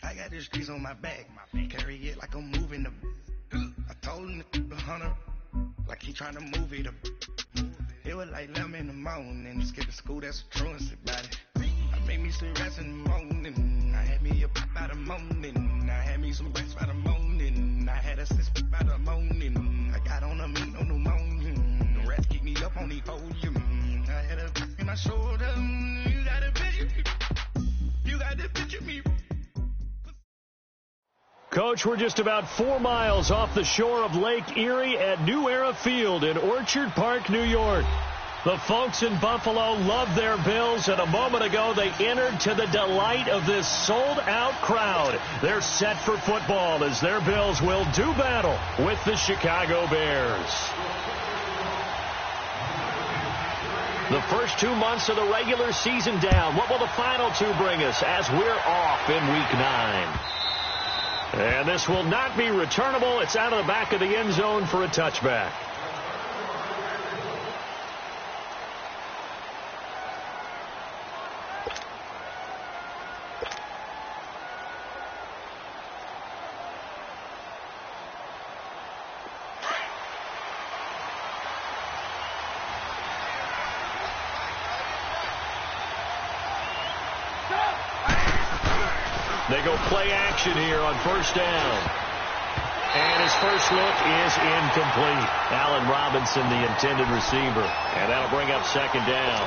I got the streets on my back. Carry it like I'm moving the. I told him to 100, like he trying to move it up. It was like 11 in the morning. Skip to school, that's a truancy about it. I made me some rest in the morning. I had me a pop by the morning. I had me some rest by the morning. I had a six by the morning. I got on a meat on the morning. The rest keep me up on the podium. I had a in my shoulder. You got a picture. You got the picture me. Coach, we're just about 4 miles off the shore of Lake Erie at New Era Field in Orchard Park, New York. The folks in Buffalo love their Bills, and a moment ago they entered to the delight of this sold-out crowd. They're set for football as their Bills will do battle with the Chicago Bears. The first 2 months of the regular season down. What will the final 2 bring us as we're off in Week 9? And this will not be returnable. It's out of the back of the end zone for a touchback. They go play action here on first down. And his first look is incomplete. Allen Robinson, the intended receiver. And that'll bring up second down.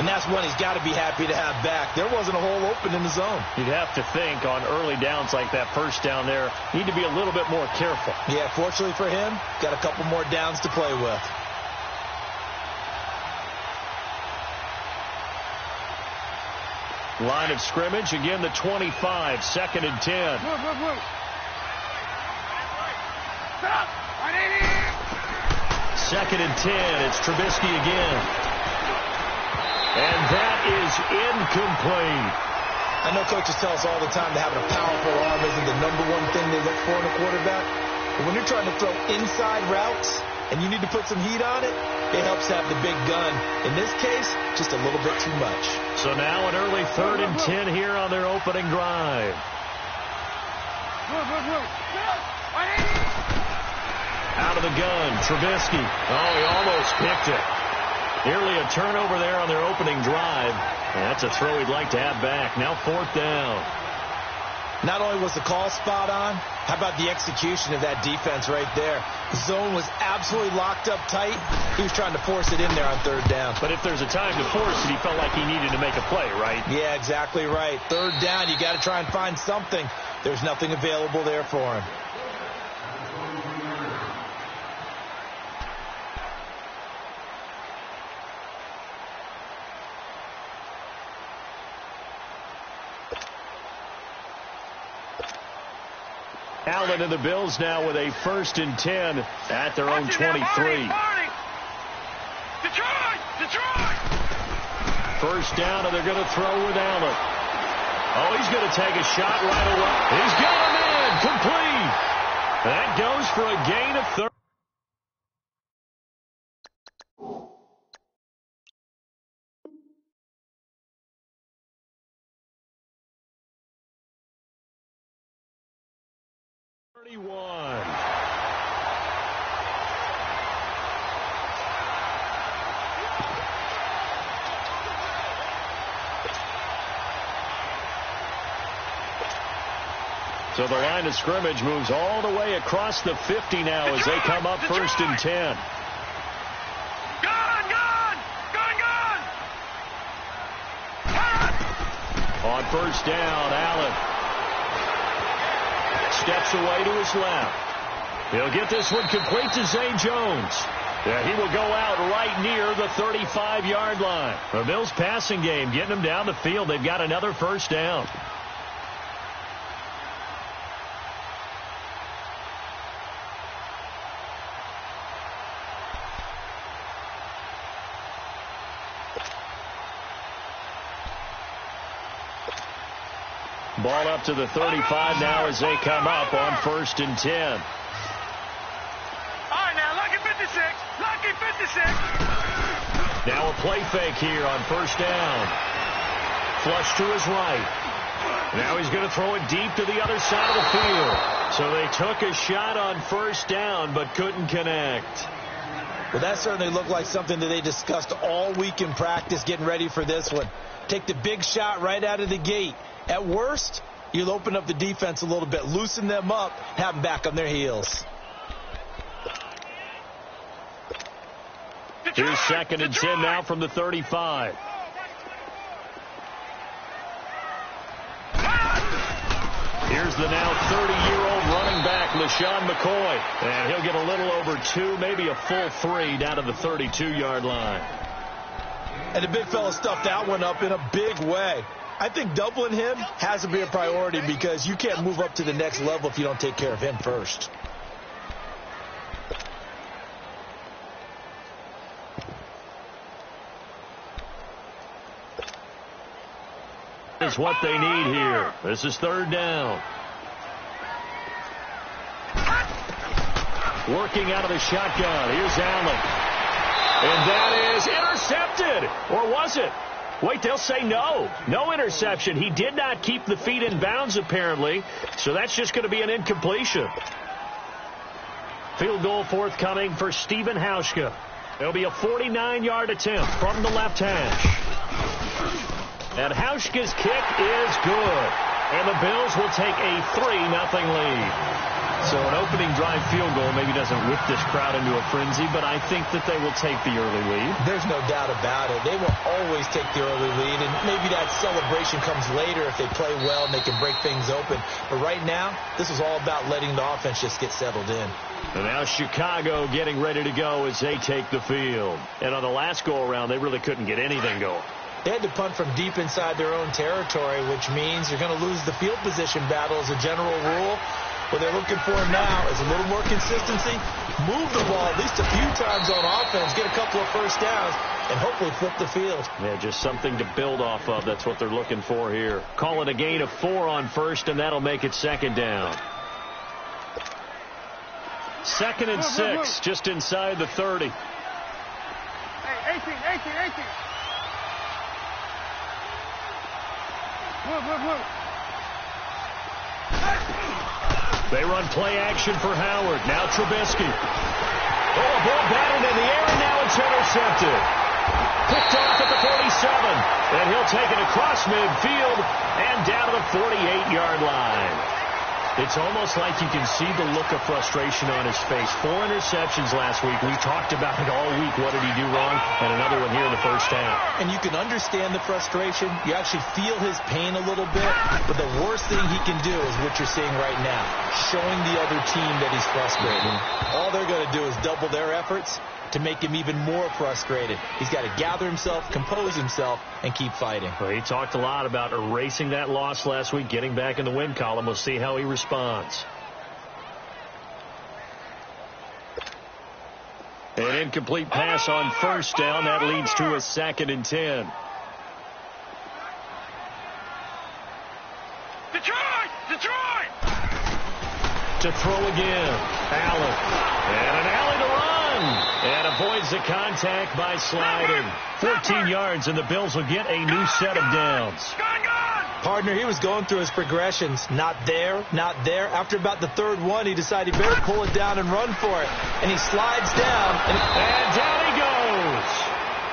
And that's one he's got to be happy to have back. There wasn't a hole open in the zone. You'd have to think on early downs like that first down there, need to be a little bit more careful. Yeah, fortunately for him, got a couple more downs to play with. Line of scrimmage, again the 25, second and 10. Second and 10, it's Trubisky again. And that is incomplete. I know coaches tell us all the time that having a powerful arm isn't the #1 thing they look for in a quarterback. But when you're trying to throw inside routes and you need to put some heat on it, it helps to have the big gun. In this case, just a little bit too much. So now an early 3rd and 10 here on their opening drive. Out of the gun, Trubisky. Oh, he almost picked it. Nearly a turnover there on their opening drive. And that's a throw he'd like to have back. Now 4th down. Not only was the call spot on, how about the execution of that defense right there? The zone was absolutely locked up tight. He was trying to force it in there on 3rd down. But if there's a time to force it, he felt like he needed to make a play, right? Yeah, exactly right. 3rd down, you got to try and find something. There's nothing available there for him. Allen and the Bills now with a 1st and 10 at their own 23. Detroit! First down, and they're going to throw with Allen. Oh, he's going to take a shot right away. He's got him in, complete. That goes for a gain of 30. So the line of scrimmage moves all the way across the 50 now as they come up 1st and 10. Gone! On first down, Allen steps away to his left. He'll get this one complete to Zay Jones. Yeah, he will go out right near the 35-yard line. The Bills passing game getting them down the field. They've got another first down. Ball up to the 35 now as they come up on 1st and 10. All right, now, lucky 56. Now a play fake here on first down. Flush to his right. Now he's going to throw it deep to the other side of the field. So they took a shot on first down but couldn't connect. Well, that certainly looked like something that they discussed all week in practice getting ready for this one. Take the big shot right out of the gate. At worst, you'll open up the defense a little bit, loosen them up, have them back on their heels. Here's 2nd and 10 now from the 35. Here's the now 30-year-old running back, LaShawn McCoy. And he'll get a little over 2, maybe a full 3 down to the 32-yard line. And the big fella stuffed that one up in a big way. I think doubling him has to be a priority because you can't move up to the next level if you don't take care of him first. Is what they need here. This is 3rd down. Working out of the shotgun. Here's Allen. And that is intercepted. Or was it? Wait, they'll say no. No interception. He did not keep the feet in bounds, apparently. So that's just going to be an incompletion. Field goal forthcoming for Stephen Hauschka. It'll be a 49-yard attempt from the left hash. And Hauschka's kick is good. And the Bills will take a 3-0 lead. So an opening drive field goal maybe doesn't whip this crowd into a frenzy, but I think that they will take the early lead. There's no doubt about it. They will always take the early lead, and maybe that celebration comes later if they play well and they can break things open. But right now, this is all about letting the offense just get settled in. And now Chicago getting ready to go as they take the field. And on the last go-around, they really couldn't get anything going. They had to punt from deep inside their own territory, which means you're going to lose the field position battle as a general rule. What they're looking for now is a little more consistency, move the ball at least a few times on offense, get a couple of first downs, and hopefully flip the field. Yeah, just something to build off of. That's what they're looking for here. Call it a gain of 4 on first, and that'll make it 2nd down. 2nd and 6, just inside the 30. Hey, 18. Move. They run play action for Howard. Now Trubisky. Oh, a ball batted in the air, and now it's intercepted. Picked off at the 47. And he'll take it across midfield and down to the 48-yard line. It's almost like you can see the look of frustration on his face. 4 interceptions last week. We talked about it all week. What did he do wrong? And another one here in the first half. And you can understand the frustration. You actually feel his pain a little bit. But the worst thing he can do is what you're seeing right now, showing the other team that he's frustrated. All they're going to do is double their efforts to make him even more frustrated. He's got to gather himself, compose himself, and keep fighting. Well, he talked a lot about erasing that loss last week, getting back in the win column. We'll see how he responds. An incomplete pass on first down. That leads to a 2nd and 10. Detroit! To throw again. Allen. And an alley to run. And avoids the contact by sliding. 14 yards, and the Bills will get a new set of downs. Partner, he was going through his progressions. Not there. After about the 3rd one, he decided he better pull it down and run for it. And he slides down. And down he goes.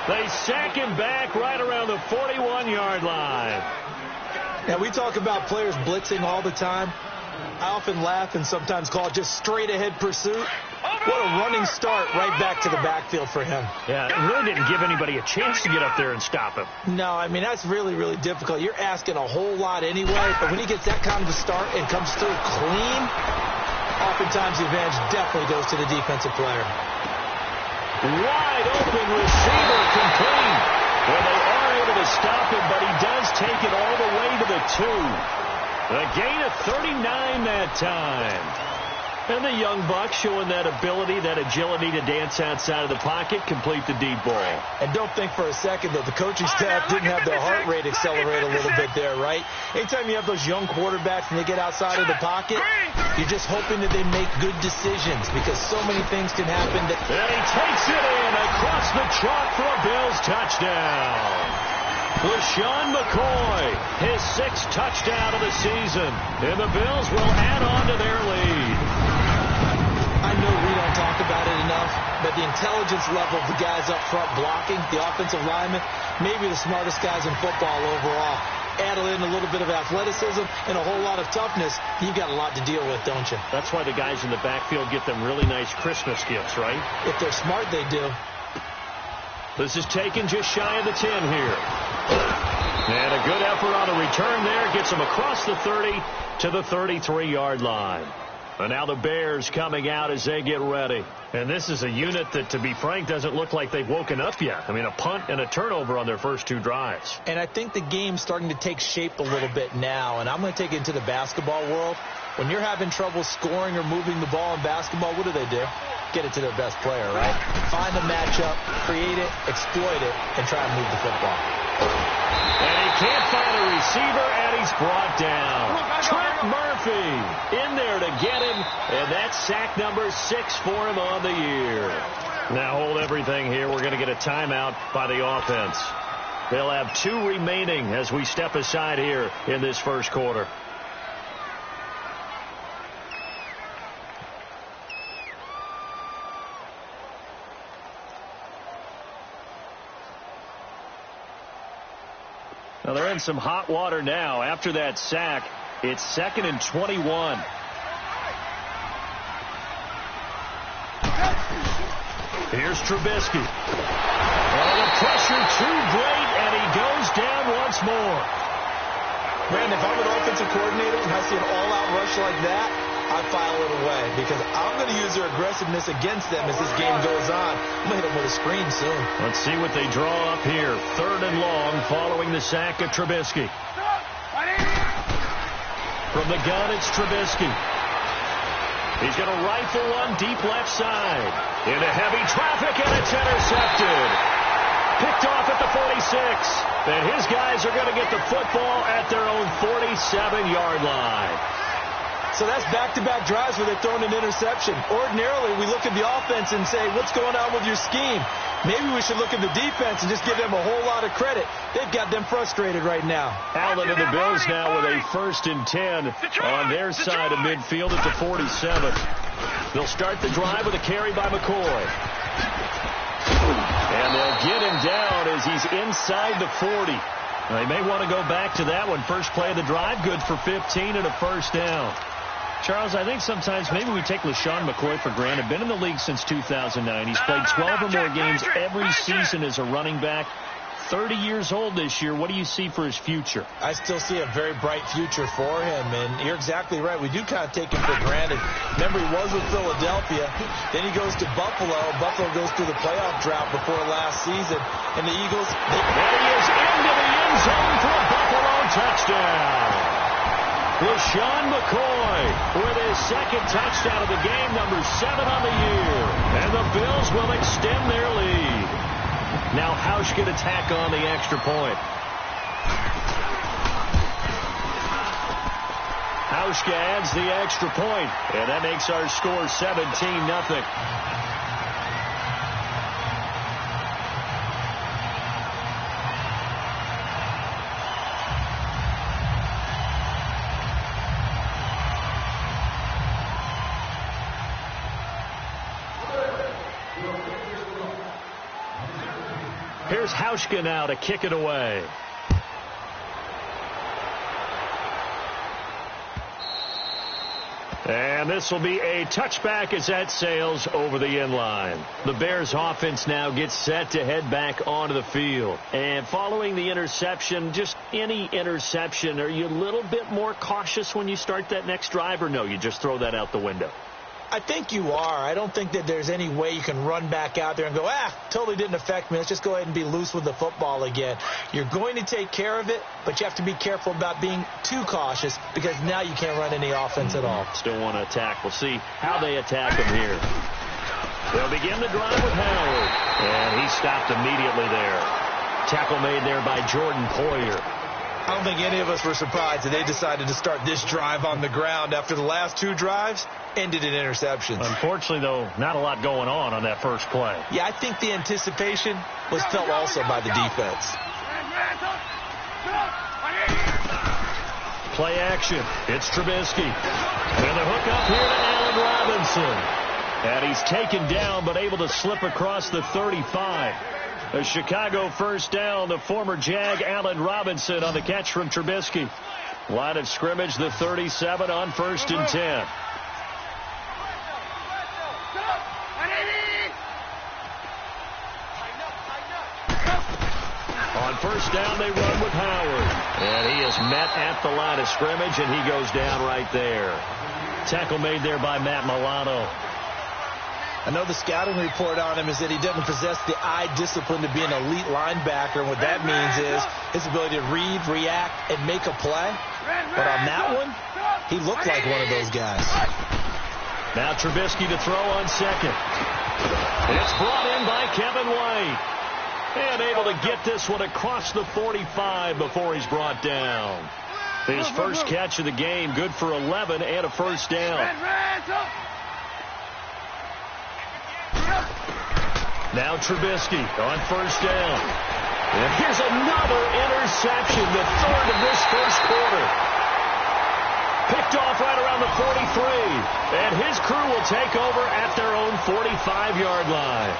They sack him back right around the 41-yard line. Now, we talk about players blitzing all the time. I often laugh and sometimes call it just straight-ahead pursuit. What a running start right back to the backfield for him. Yeah, it really didn't give anybody a chance to get up there and stop him. No, I mean, that's really, really difficult. You're asking a whole lot anyway, but when he gets that kind of a start and comes through clean, oftentimes the advantage definitely goes to the defensive player. Wide open receiver complete. Well, they are able to stop him, but he does take it all the way to the 2. A gain of 39 that time. And the young buck showing that ability, that agility to dance outside of the pocket, complete the deep ball. And don't think for a second that the coaching staff didn't have their heart rate accelerate a little bit there, right? Anytime you have those young quarterbacks and they get outside of the pocket, you're just hoping that they make good decisions because so many things can happen. And he takes it in across the chalk for a Bills touchdown. LaShawn McCoy, his 6th touchdown of the season. And the Bills will add on to their lead. I know we don't talk about it enough, but the intelligence level of the guys up front blocking, the offensive linemen, maybe the smartest guys in football overall. Add in a little bit of athleticism and a whole lot of toughness, you've got a lot to deal with, don't you? That's why the guys in the backfield get them really nice Christmas gifts, right? If they're smart, they do. This is taken just shy of the 10 here. And a good effort on the return there. Gets them across the 30 to the 33-yard line. And now the Bears coming out as they get ready. And this is a unit that, to be frank, doesn't look like they've woken up yet. I mean, a punt and a turnover on their first 2 drives. And I think the game's starting to take shape a little bit now. And I'm going to take it into the basketball world. When you're having trouble scoring or moving the ball in basketball, what do? Get it to their best player, right? Find a matchup, create it, exploit it, and try and move the football. And he can't find a receiver, and he's brought down. Trent Murphy in there to get him, and that's sack number 6 for him on the year. Now hold everything here. We're going to get a timeout by the offense. They'll have 2 remaining as we step aside here in this first quarter. Now they're in some hot water now. After that sack, it's 2nd and 21. Here's Trubisky. Oh, the pressure too great, and he goes down once more. Man, if I'm an offensive coordinator and I see an all-out rush like that, I file it away because I'm going to use their aggressiveness against them as this game goes on. I'm going to hit them with a screen soon. Let's see what they draw up here. 3rd and long following the sack of Trubisky. From the gun, it's Trubisky. He's going to rifle one deep left side. Into heavy traffic, and it's intercepted. Picked off at the 46. And his guys are going to get the football at their own 47-yard line. So that's back-to-back drives where they're throwing an interception. Ordinarily, we look at the offense and say, what's going on with your scheme? Maybe we should look at the defense and just give them a whole lot of credit. They've got them frustrated right now. Allen and the Bills now with a 1st and 10 on their side of midfield at the 47. They'll start the drive with a carry by McCoy. And they'll get him down as he's inside the 40. Now, they may want to go back to that one. First play of the drive, good for 15 and a 1st down. Charles, I think sometimes maybe we take LaShawn McCoy for granted. Been in the league since 2009. He's played 12 or more games every season as a running back. 30 years old this year. What do you see for his future? I still see a very bright future for him, and you're exactly right. We do kind of take him for granted. Remember, he was with Philadelphia. Then he goes to Buffalo. Buffalo goes through the playoff drought before last season. And the Eagles... And he is into the end zone for a Buffalo touchdown. LaShawn McCoy with his 2nd touchdown of the game, number 7 on the year. And the Bills will extend their lead. Now Hauschka to tack on the extra point. Hauschka adds the extra point, and that makes our score 17-0. Here's Hauschka now to kick it away. And this will be a touchback as that sails over the end line. The Bears offense now gets set to head back onto the field. And following the interception, just any interception, are you a little bit more cautious when you start that next drive, or no, you just throw that out the window? I think you are. I don't think that there's any way you can run back out there and go, totally didn't affect me. Let's just go ahead and be loose with the football again. You're going to take care of it, but you have to be careful about being too cautious because now you can't run any offense at all. Still want to attack. We'll see how they attack him here. They'll begin the drive with Howard, and he stopped immediately there. Tackle made there by Jordan Poyer. I don't think any of us were surprised that they decided to start this drive on the ground after the last 2 drives ended in interceptions. Unfortunately, though, not a lot going on that first play. Yeah, I think the anticipation was felt also by the defense. Play action. It's Trubisky. And the hook up here to Allen Robinson. And he's taken down but able to slip across the 35. A Chicago first down. The former Jag Allen Robinson on the catch from Trubisky. Line of scrimmage, the 37 on 1st and 10. On first down, they run with Howard. And he is met at the line of scrimmage, and he goes down right there. Tackle made there by Matt Milano. I know the scouting report on him is that he doesn't possess the eye discipline to be an elite linebacker. And what that means is his ability to read, react, and make a play. But on that one, he looked like one of those guys. Now Trubisky to throw on second. It's brought in by Kevin White. And able to get this one across the 45 before he's brought down. His first catch of the game, good for 11 and a first down. Now Trubisky on first down. And here's another interception, the third of this first quarter. Picked off right around the 43. And his crew will take over at their own 45-yard line.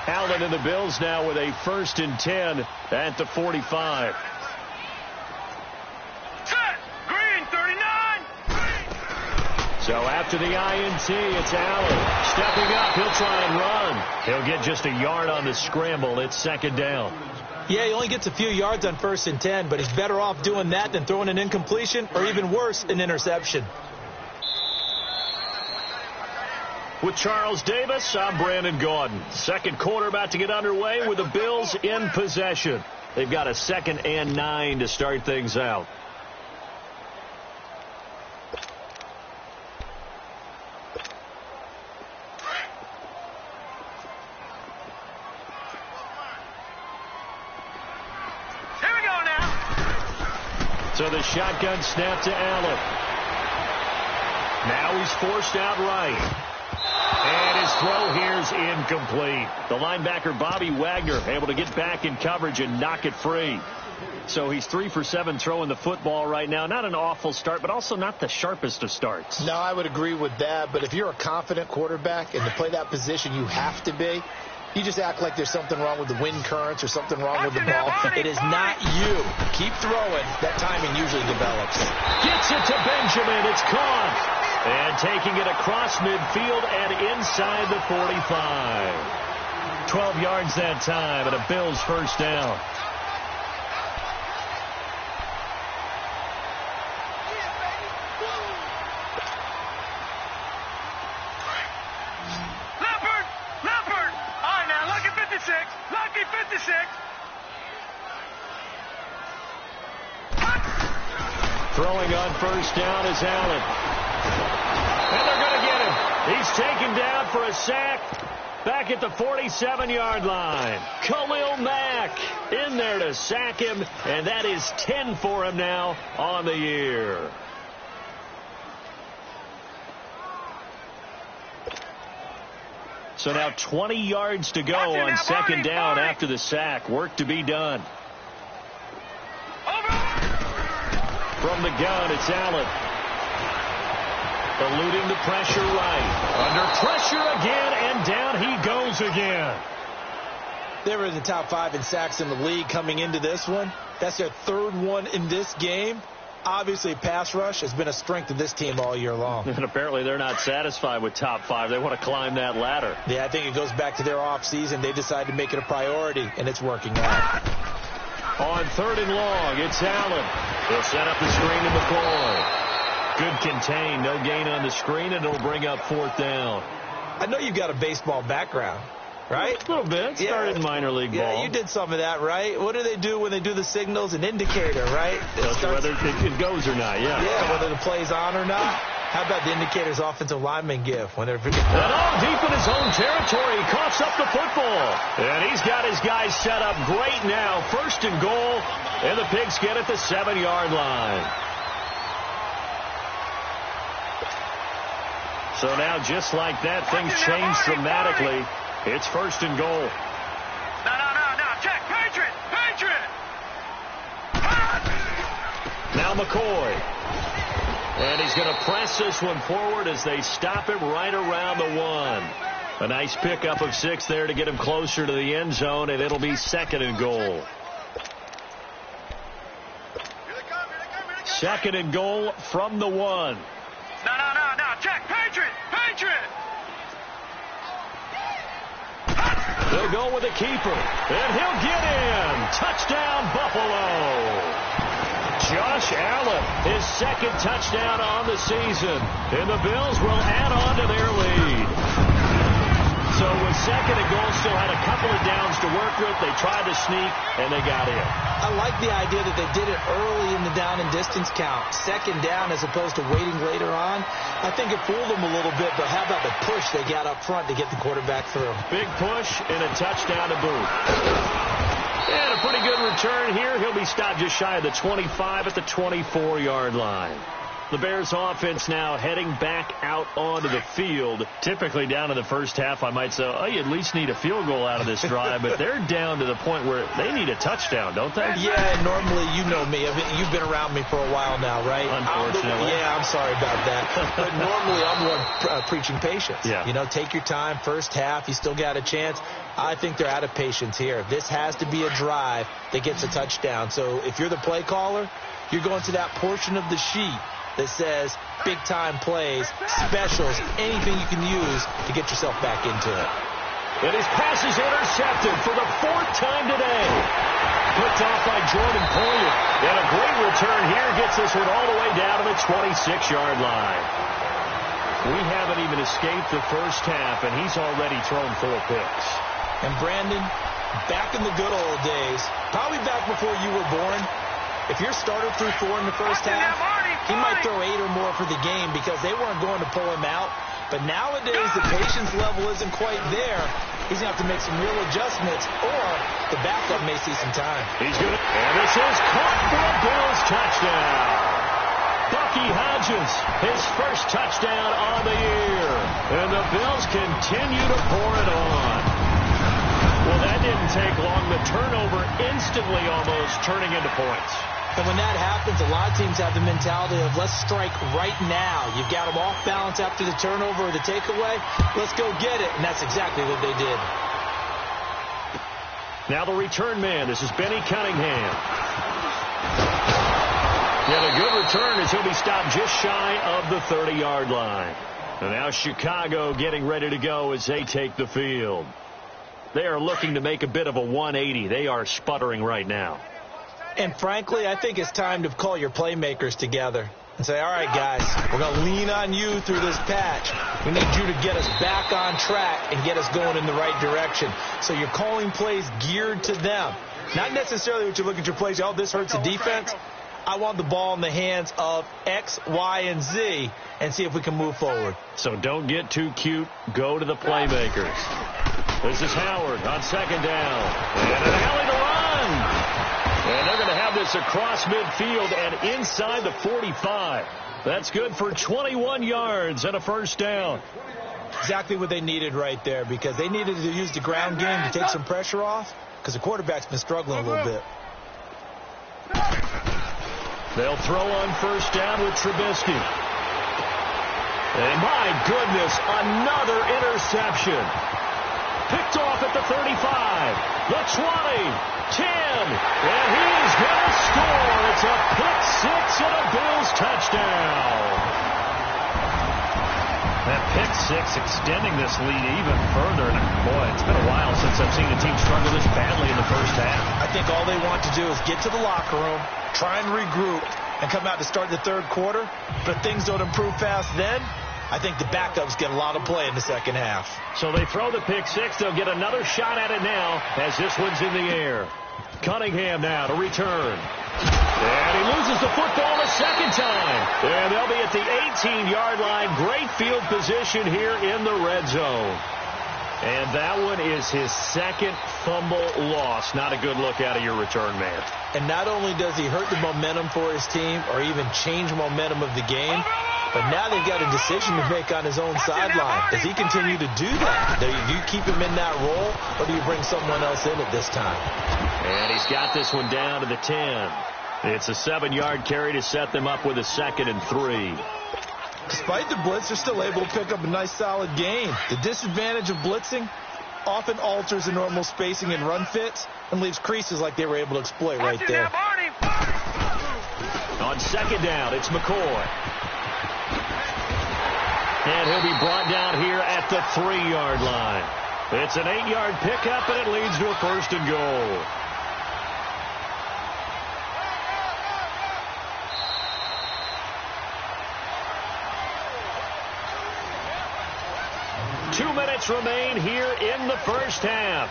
Allen and the Bills now with a 1st and 10 at the 45. Set. Green, 39. So after the INT, it's Allen. Stepping up, he'll try and run. He'll get just a yard on the scramble. It's 2nd down. Yeah, he only gets a few yards on 1st and 10, but he's better off doing that than throwing an incompletion or even worse, an interception. With Charles Davis, I'm Brandon Gaudin. Second quarter about to get underway with the Bills in possession. They've got a 2nd and 9 to start things out. Here we go now. So the shotgun snap to Allen. Now he's forced out right. And his throw here's incomplete. The linebacker, Bobby Wagner, able to get back in coverage and knock it free. So he's 3 for 7 throwing the football right now. Not an awful start, but also not the sharpest of starts. No, I would agree with that. But if you're a confident quarterback and to play that position you have to be, you just act like there's something wrong with the wind currents or something wrong with the ball. It is not you. Keep throwing. That timing usually develops. Gets it to Benjamin. It's caught. And taking it across midfield and inside the 45. 12 yards that time and a Bills first down. Leopard. All right, now, lucky 56. Lucky 56. Throwing on first down is Allen. And they're going to get him. He's taken down for a sack back at the 47-yard line. Khalil Mack in there to sack him, and that is 10 for him now on the year. So now 20 yards to go on 2nd down after the sack. Work to be done. From the gun, it's Allen. Eluding the pressure right. Under pressure again, and down he goes again. They were in the top 5 in sacks in the league coming into this one. That's their 3rd one in this game. Obviously, pass rush has been a strength of this team all year long. And apparently they're not satisfied with top 5. They want to climb that ladder. Yeah, I think it goes back to their offseason. They decided to make it a priority, and it's working out. On 3rd and long, it's Allen. He'll set up the screen to McCoy. Good contain, no gain on the screen, and it'll bring up 4th down. I know you've got a baseball background, right? A little bit. Started in minor league ball. Yeah, you did some of that, right? What do they do when they do the signals? An indicator, right? Whether it goes or not, yeah. Yeah, whether the play's on or not. How about the indicators offensive linemen give when they're... And all deep in his own territory, he coughs up the football. And he's got his guys set up great now. 1st and goal, and the Pigskin at the 7-yard line. So now, just like that, things change dramatically. It's 1st and goal. No. Check. Patriot. Now McCoy. And he's going to press this one forward as they stop him right around the 1. A nice pickup of 6 there to get him closer to the end zone, and it'll be 2nd and goal. 2nd and goal from the 1. No. Check. Patriot. They'll go with a keeper, and he'll get in. Touchdown, Buffalo. Josh Allen, his 2nd touchdown on the season, and the Bills will add on to their lead. So with 2nd and goal, still had a couple of downs to work with. They tried to sneak, and they got in. I like the idea that they did it early in the down and distance count. 2nd down as opposed to waiting later on. I think it fooled them a little bit, but how about the push they got up front to get the quarterback through? Big push and a touchdown to boot. And a pretty good return here. He'll be stopped just shy of the 25 at the 24-yard line. The Bears offense now heading back out onto the field. Typically down in the first half, I might say, oh, you at least need a field goal out of this drive. But they're down to the point where they need a touchdown, don't they? Yeah, normally, you know me. You've been around me for a while now, right? Unfortunately. I'm sorry about that. But normally, I'm the one preaching patience. Yeah. You know, take your time. First half, you still got a chance. I think they're out of patience here. This has to be a drive that gets a touchdown. So if you're the play caller, you're going to that portion of the sheet that says big-time plays, specials, anything you can use to get yourself back into it. And his pass is intercepted for the 4th time today. Picked off by Jordan Poyer. And a great return here gets this one all the way down to the 26-yard line. We haven't even escaped the first half, and he's already thrown 4 picks. And Brandon, back in the good old days, probably back before you were born, if your starter threw 4 in the first half, he might throw 8 or more for the game because they weren't going to pull him out. But nowadays, the patience level isn't quite there. He's going to have to make some real adjustments, or the backup may see some time. He's good. And this is caught for a Bills touchdown. Bucky Hodges, his first touchdown on the year. And the Bills continue to pour it on. Well, that didn't take long. The turnover instantly almost turning into points. And when that happens, a lot of teams have the mentality of let's strike right now. You've got them off balance after the turnover or the takeaway. Let's go get it. And that's exactly what they did. Now the return man. This is Benny Cunningham. Yet a good return as he'll be stopped just shy of the 30-yard line. And now Chicago getting ready to go as they take the field. They are looking to make a bit of a 180. They are sputtering right now. And frankly, I think it's time to call your playmakers together and say, all right, guys, we're going to lean on you through this patch. We need you to get us back on track and get us going in the right direction. So you're calling plays geared to them. Not necessarily what you look at your plays, oh, this hurts the defense. I want the ball in the hands of X, Y, and Z and see if we can move forward. So don't get too cute. Go to the playmakers. This is Howard on 2nd down. And an alley to run. And they're going to have this across midfield and inside the 45. That's good for 21 yards and a 1st down. Exactly what they needed right there because they needed to use the ground game to take some pressure off because the quarterback's been struggling a little bit. They'll throw on 1st down with Trubisky. And my goodness, another interception. Picked off at the 35, the 20, 10, and he's going to score. It's a pick 6 and a Bills touchdown. That pick 6 extending this lead even further. And boy, it's been a while since I've seen a team struggle this badly in the first half. I think all they want to do is get to the locker room, try and regroup, and come out to start the 3rd quarter. But things don't improve fast then. I think the backups get a lot of play in the 2nd half. So they throw the pick 6. They'll get another shot at it now as this one's in the air. Cunningham now to return. And he loses the football a second time. And they'll be at the 18-yard line. Great field position here in the red zone. And that one is his second fumble loss. Not a good look out of your return man. And not only does he hurt the momentum for his team or even change momentum of the game, but now they've got a decision to make on his own sideline. Does he continue to do that? Do you keep him in that role, or do you bring someone else in at this time? And he's got this one down to the 10. It's a 7-yard carry to set them up with a 2nd and 3. Despite the blitz, they're still able to pick up a nice, solid gain. The disadvantage of blitzing often alters the normal spacing and run fits and leaves creases like they were able to exploit right there. On 2nd down, it's McCoy. And he'll be brought down here at the 3-yard line. It's an 8-yard pickup, and it leads to a 1st and goal. Two minutes remain here in the first half.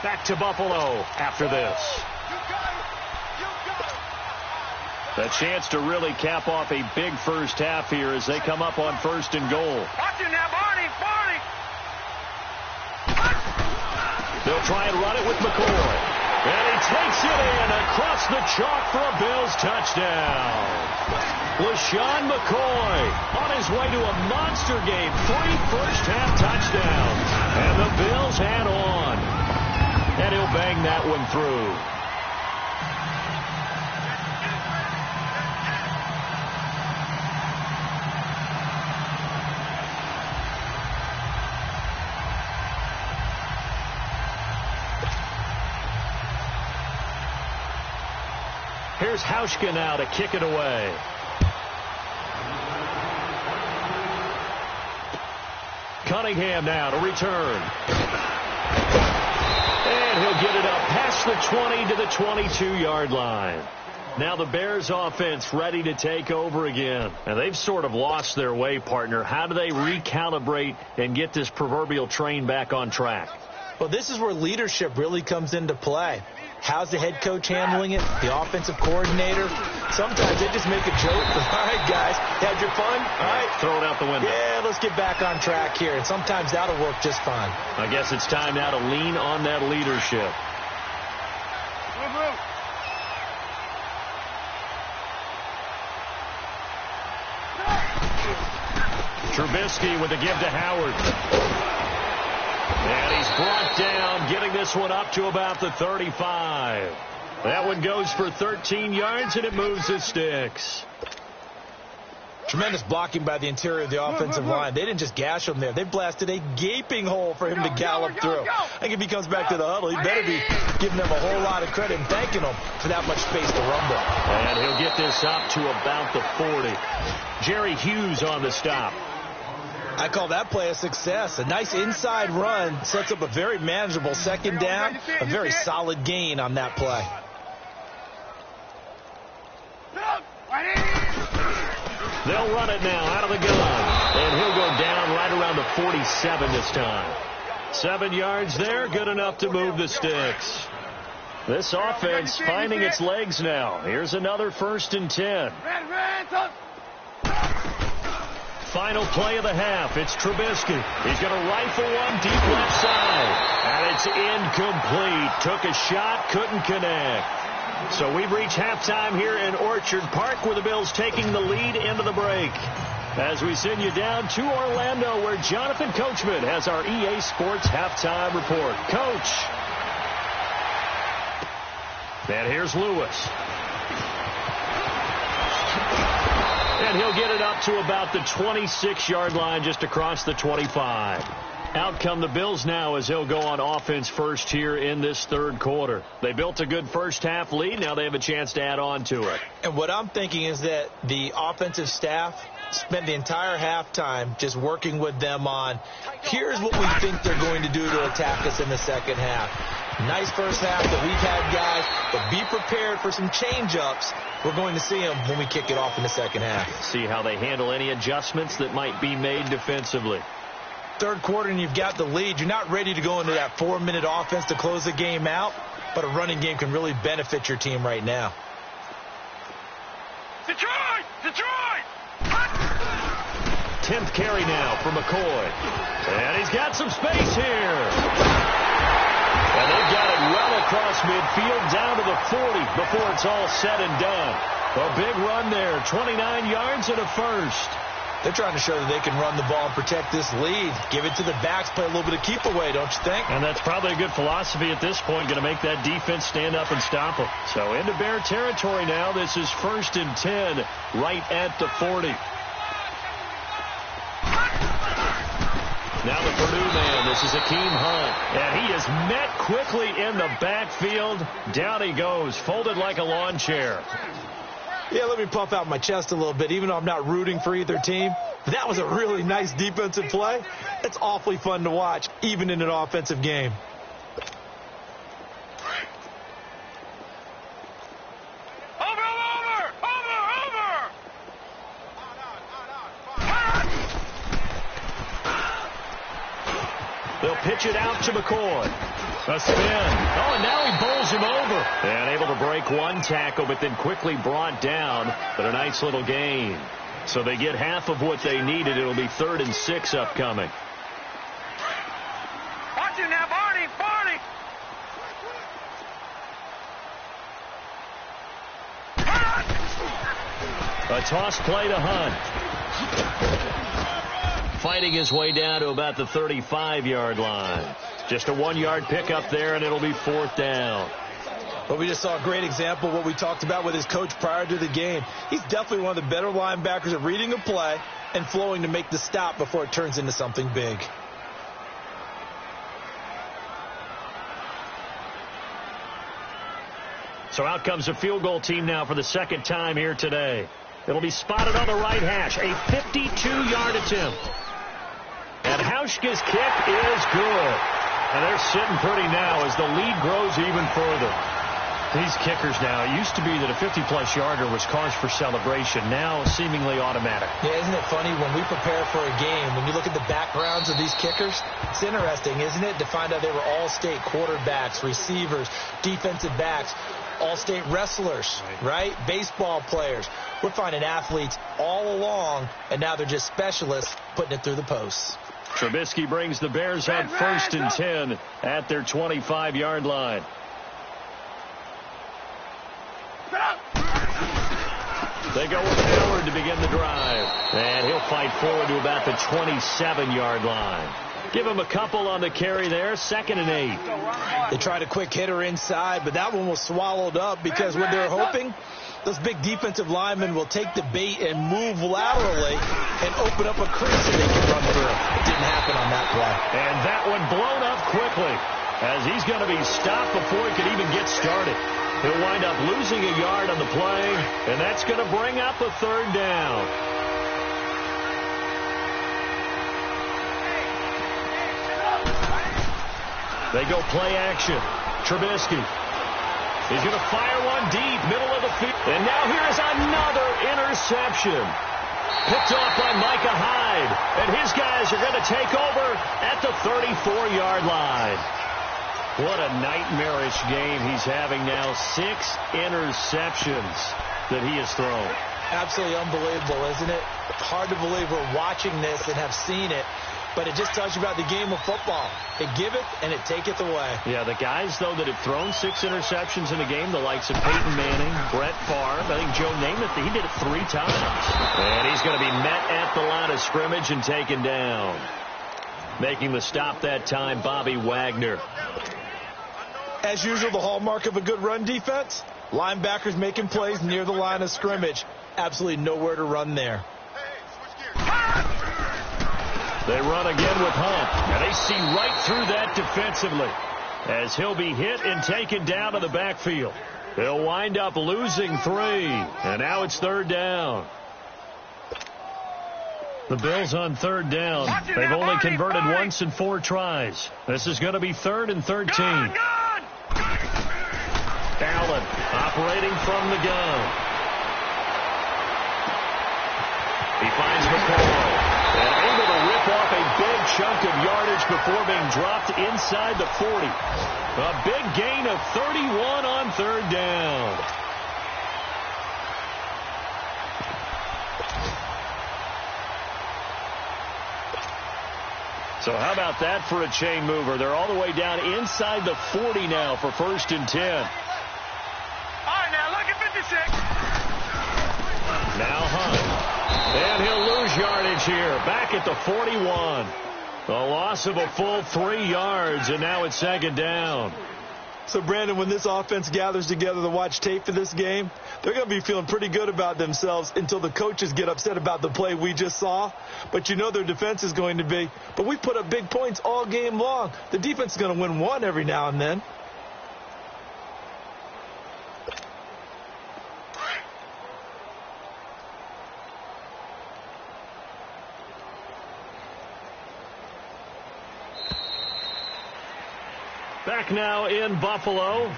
Back to Buffalo after this. A chance to really cap off a big first half here as they come up on 1st and goal. Watch it now, Barney. They'll try and run it with McCoy. And he takes it in across the chalk for a Bills touchdown. LaShawn McCoy on his way to a monster game. 3 first-half touchdowns. And the Bills had on. And he'll bang that one through. Here's Hauschka now to kick it away. Cunningham now to return. And he'll get it up past the 20 to the 22-yard line. Now the Bears offense ready to take over again. And they've sort of lost their way, partner. How do they recalibrate and get this proverbial train back on track? Well, this is where leadership really comes into play. How's the head coach handling it? The offensive coordinator? Sometimes they just make a joke. All right, guys, had your fun? All right. Throw it out the window. Yeah, let's get back on track here. And sometimes that'll work just fine. I guess it's time now to lean on that leadership. Trubisky with the give to Howard. And he's brought down, getting this one up to about the 35. That one goes for 13 yards, and it moves the sticks. Tremendous blocking by the interior of the offensive line. They didn't just gash him there. They blasted a gaping hole for him to gallop through. I think if he comes back to the huddle, he better be giving them a whole lot of credit and thanking them for that much space to rumble. And he'll get this up to about the 40. Jerry Hughes on the stop. I call that play a success. A nice inside run sets up a very manageable 2nd down, a very solid gain on that play. They'll run it now out of the gun. And he'll go down right around the 47 this time. 7 yards there, good enough to move the sticks. This offense finding its legs now. Here's another 1st and 10. Final play of the half. It's Trubisky. He's going to rifle one deep left side. And it's incomplete. Took a shot, couldn't connect. So we've reached halftime here in Orchard Park with the Bills taking the lead into the break. As we send you down to Orlando where Jonathan Coachman has our EA Sports halftime report. Coach. And here's Lewis. And he'll get it up to about the 26-yard line just across the 25. Out come the Bills now as they'll go on offense first here in this 3rd quarter. They built a good first-half lead. Now they have a chance to add on to it. And what I'm thinking is that the offensive staff spent the entire halftime just working with them on, here's what we think they're going to do to attack us in the 2nd half. Nice first half that we've had, guys, but be prepared for some change-ups. We're going to see them when we kick it off in the 2nd half. See how they handle any adjustments that might be made defensively. 3rd quarter and you've got the lead. You're not ready to go into that 4-minute offense to close the game out, but a running game can really benefit your team right now. Detroit! Detroit! 10th carry now for McCoy. And he's got some space here. And they've got it well across midfield down to the 40 before it's all said and done. A big run there, 29 yards and a first. They're trying to show that they can run the ball and protect this lead. Give it to the backs, play a little bit of keep away, don't you think? And that's probably a good philosophy at this point, going to make that defense stand up and stop them. So into Bear territory now. This is 1st and 10 right at the 40. Now the Purdue man, this is Akeem Hunt. And he is met quickly in the backfield. Down he goes, folded like a lawn chair. Yeah, let me puff out my chest a little bit, even though I'm not rooting for either team. That was a really nice defensive play. It's awfully fun to watch, even in an offensive game. They'll pitch it out to McCoy. A spin. Oh, and now he bowls him over. And able to break one tackle, but then quickly brought down. But a nice little gain. So they get half of what they needed. It'll be 3rd and 6 upcoming. Watch him now, Barney! Barney! A toss play to Hunt. Fighting his way down to about the 35-yard line. Just a 1-yard pickup there, and it'll be 4th down. But we just saw a great example of what we talked about with his coach prior to the game. He's definitely one of the better linebackers at reading a play and flowing to make the stop before it turns into something big. So out comes a field goal team now for the 2nd time here today. It'll be spotted on the right hash. A 52-yard attempt. And Hauschka's kick is good. And they're sitting pretty now as the lead grows even further. These kickers now, it used to be that a 50-plus yarder was cause for celebration. Now seemingly automatic. Yeah, isn't it funny when we prepare for a game, when you look at the backgrounds of these kickers, it's interesting, isn't it, to find out they were all-state quarterbacks, receivers, defensive backs, all-state wrestlers, right? Baseball players. We're finding athletes all along, and now they're just specialists putting it through the posts. Trubisky brings the Bears up 1st and 10 at their 25-yard line. They go with Howard to begin the drive. And he'll fight forward to about the 27-yard line. Give him a couple on the carry there. 2nd and 8. They tried a quick hitter inside, but that one was swallowed up because what they're hoping, those big defensive linemen will take the bait and move laterally and open up a crease so they can run through. It didn't happen on that play. And that one blown up quickly as he's going to be stopped before he can even get started. He'll wind up losing a yard on the play, and that's going to bring up a 3rd down. They go play action. Trubisky. He's going to fire one deep, middle of the field. And now here's another interception. Picked off by Micah Hyde. And his guys are going to take over at the 34-yard line. What a nightmarish game he's having now. 6 interceptions that he has thrown. Absolutely unbelievable, isn't it? Hard to believe we're watching this and have seen it. But it just tells you about the game of football. It give it and it taketh away. Yeah, the guys, though, that have thrown 6 interceptions in a game, the likes of Peyton Manning, Brett Favre, I think Joe Namath, he did it 3 times. And he's going to be met at the line of scrimmage and taken down. Making the stop that time, Bobby Wagner. As usual, the hallmark of a good run defense, linebackers making plays near the line of scrimmage. Absolutely nowhere to run there. They run again with Hunt, and they see right through that defensively as he'll be hit and taken down to the backfield. They'll wind up losing 3, and now it's 3rd down. The Bills on 3rd down. They've only converted once in 4 tries. This is going to be 3rd and 13. Allen operating from the gun. He finds McCoy. And able to rip off a big chunk of yardage before being dropped inside the 40. A big gain of 31 on 3rd down. So how about that for a chain mover? They're all the way down inside the 40 now for 1st and 10. All right, now look at 56. Now Hunt. And he'll lose yardage here. Back at the 41. A loss of a full 3 yards, and now it's 2nd down. So, Brandon, when this offense gathers together to watch tape for this game, they're going to be feeling pretty good about themselves until the coaches get upset about the play we just saw. But you know their defense is going to be. But we put up big points all game long. The defense is going to win one every now and then. Back now in Buffalo.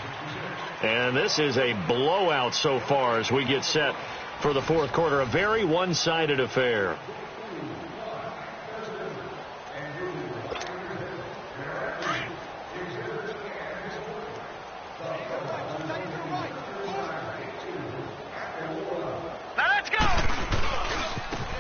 And this is a blowout so far as we get set for the 4th quarter. A very one-sided affair. Now let's go.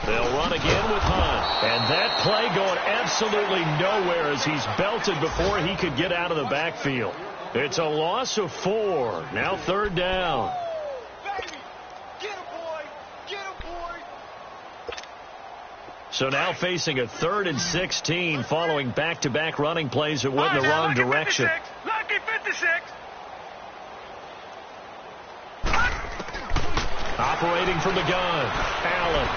They'll run again with Hunt. And that play going absolutely nowhere as he's belted before he could get out of the backfield. It's a loss of 4. Now 3rd down. Baby, get him, boy. Get him, boy. So now facing a 3rd and 16 following back-to-back running plays that went in the wrong direction. Lucky 56. Operating from the gun, Allen.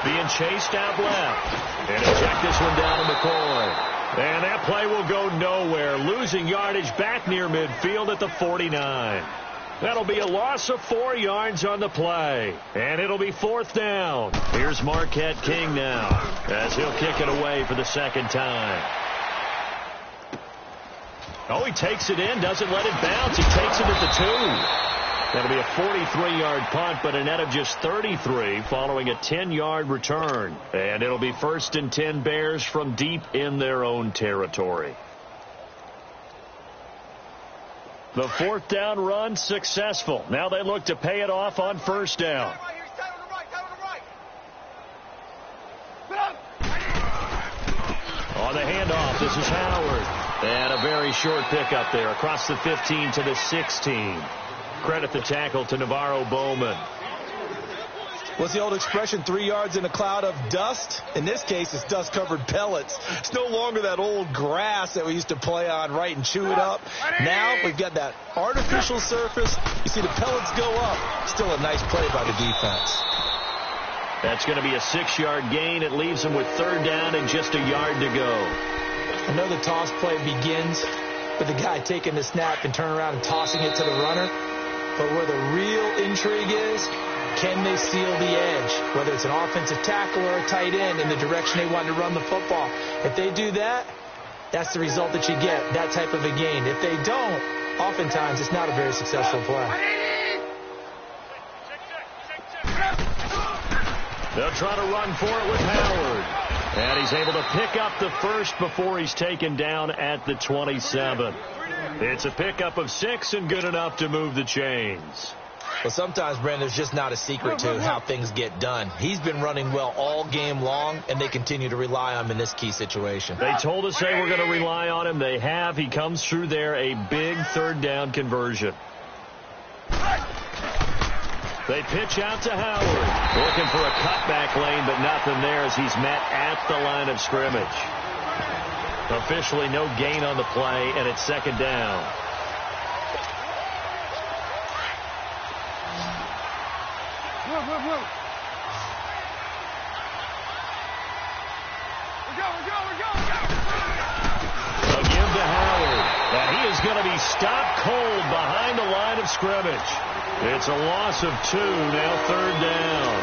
Being chased out left. And he'll check this one down to McCoy. And that play will go nowhere. Losing yardage back near midfield at the 49. That'll be a loss of 4 yards on the play. And it'll be 4th down. Here's Marquette King now as he'll kick it away for the 2nd time. Oh, he takes it in, doesn't let it bounce. He takes it at the 2. That'll be a 43-yard punt, but a net of just 33 following a 10-yard return. And it'll be 1st and 10 Bears from deep in their own territory. The 4th down run successful. Now they look to pay it off on 1st down. On the handoff, this is Howard. And a very short pickup there across the 15 to the 16. Credit the tackle to Navarro Bowman. What's the old expression, 3 yards in a cloud of dust? In this case, it's dust-covered pellets. It's no longer that old grass that we used to play on, right, and chew it up. Now we've got that artificial surface. You see the pellets go up. Still a nice play by the defense. That's going to be a 6-yard gain. It leaves them with 3rd down and just a yard to go. I know the toss play begins with the guy taking the snap and turning around and tossing it to the runner. But where the real intrigue is, can they seal the edge, whether it's an offensive tackle or a tight end in the direction they want to run the football? If they do that, that's the result that you get, that type of a gain. If they don't, oftentimes it's not a very successful play. They'll try to run for it with Howard. And he's able to pick up the 1st before he's taken down at the 27. It's a pickup of 6 and good enough to move the chains. Well, sometimes, Brandon, there's just not a secret to how things get done. He's been running well all game long, and they continue to rely on him in this key situation. They told us they were going to rely on him. They have. He comes through there, a big 3rd down conversion. They pitch out to Howard. Looking for a cutback lane, but nothing there as he's met at the line of scrimmage. Officially no gain on the play, and it's 2nd down. Again to Howard. And he is going to be stopped cold behind the line of scrimmage. It's a loss of 2, now 3rd down.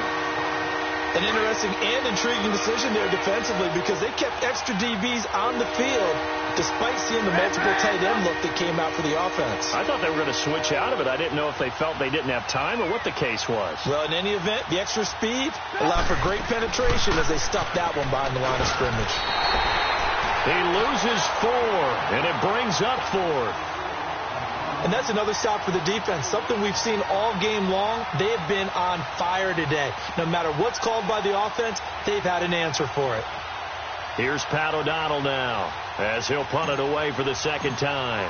An interesting and intriguing decision there defensively because they kept extra DBs on the field despite seeing the multiple tight end look that came out for the offense. I thought they were going to switch out of it. I didn't know if they felt they didn't have time or what the case was. Well, in any event, the extra speed allowed for great penetration as they stuffed that one behind the line of scrimmage. He loses 4, and it brings up 4th. And that's another stop for the defense, something we've seen all game long. They have been on fire today. No matter what's called by the offense, they've had an answer for it. Here's Pat O'Donnell now, as he'll punt it away for the second time.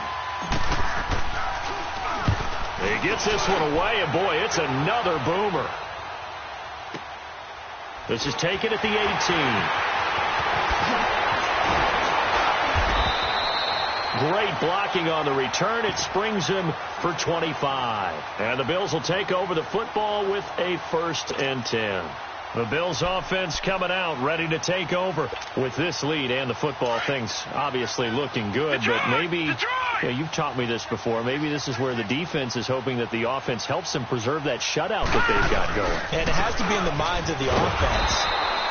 He gets this one away, and boy, it's another boomer. This is taken at the 18. Great blocking on the return. It springs him for 25. And the Bills will take over the football with a 1st and 10. The Bills offense coming out, ready to take over with this lead and the football. Things obviously looking good, but maybe, you've taught me this before, maybe this is where the defense is hoping that the offense helps them preserve that shutout that they've got going. And it has to be in the minds of the offense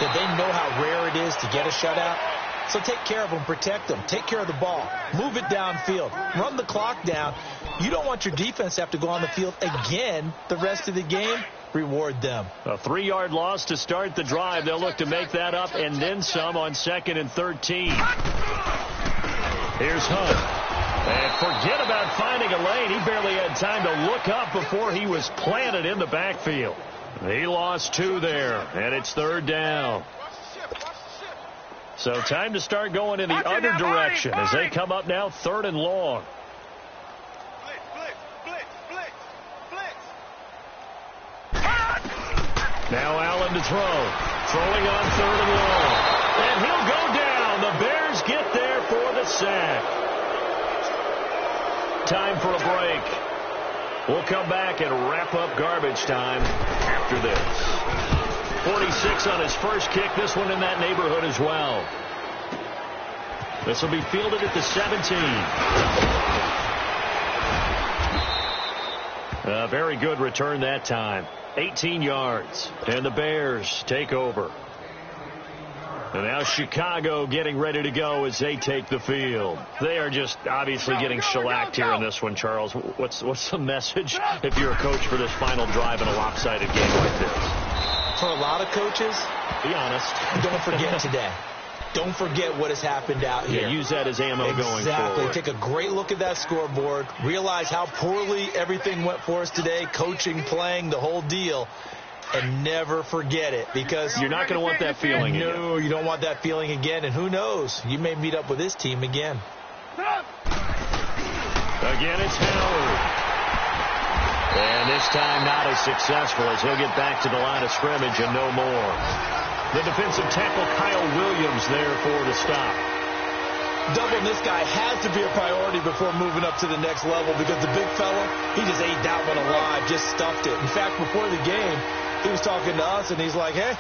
that they know how rare it is to get a shutout. So take care of them, protect them, take care of the ball, move it downfield, run the clock down. You don't want your defense to have to go on the field again the rest of the game. Reward them. A 3-yard loss to start the drive. They'll look to make that up and then some on 2nd and 13. Here's Hunt. And forget about finding a lane. He barely had time to look up before he was planted in the backfield. He lost 2 there, and it's 3rd down. So time to start going in the other direction as they come up now 3rd and long. Now Allen to throw. Throwing on 3rd and long. And he'll go down. The Bears get there for the sack. Time for a break. We'll come back and wrap up garbage time after this. 46 on his first kick. This one in that neighborhood as well. This will be fielded at the 17. A very good return that time. 18 yards. And the Bears take over. And now Chicago getting ready to go as they take the field. They are just obviously getting shellacked here in this one, Charles. What's the message if you're a coach for this final drive in a lopsided game like this? For a lot of coaches, be honest. Don't forget today. Don't forget what has happened out here. Yeah, use that as ammo going forward. Exactly. Take a great look at that scoreboard. Realize how poorly everything went for us today. Coaching, playing, the whole deal. And never forget it, because you're not going to want that feeling again. No, you don't want that feeling again. And who knows? You may meet up with this team again. Again, it's Howard. And this time not as successful as he'll get back to the line of scrimmage and no more. The defensive tackle Kyle Williams there for the stop. Doubling this guy has to be a priority before moving up to the next level, because the big fella, he just ate that one alive, just stuffed it. In fact, before the game, he was talking to us, and he's like, hey,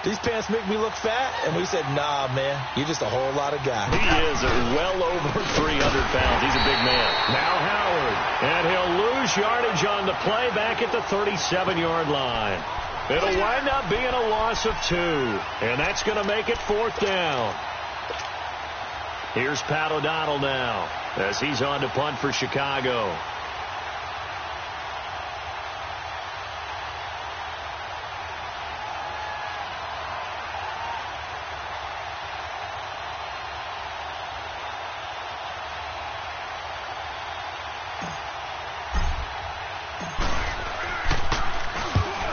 these pants make me look fat? And we said, nah, man, you're just a whole lot of guy. He is well over 300 pounds. He's a big man. Now Howard, and he'll lose yardage on the play back at the 37-yard line. It'll wind up being a loss of 2, and that's going to make it 4th down. Here's Pat O'Donnell now as he's on to punt for Chicago.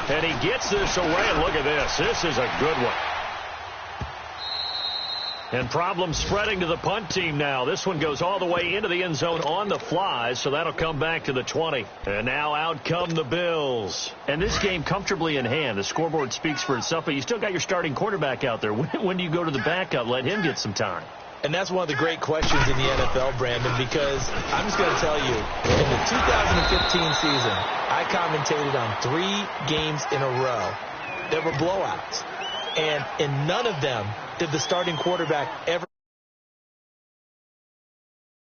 And he gets this away, and look at this. This is a good one. And problems spreading to the punt team now. This one goes all the way into the end zone on the fly, so that'll come back to the 20. And now out come the Bills. And this game comfortably in hand. The scoreboard speaks for itself, but you still got your starting quarterback out there. When do you go to the backup? Let him get some time. And that's one of the great questions in the NFL, Brandon, because I'm just going to tell you, in the 2015 season, I commentated on 3 games in a row that were blowouts. And in none of them did the starting quarterback ever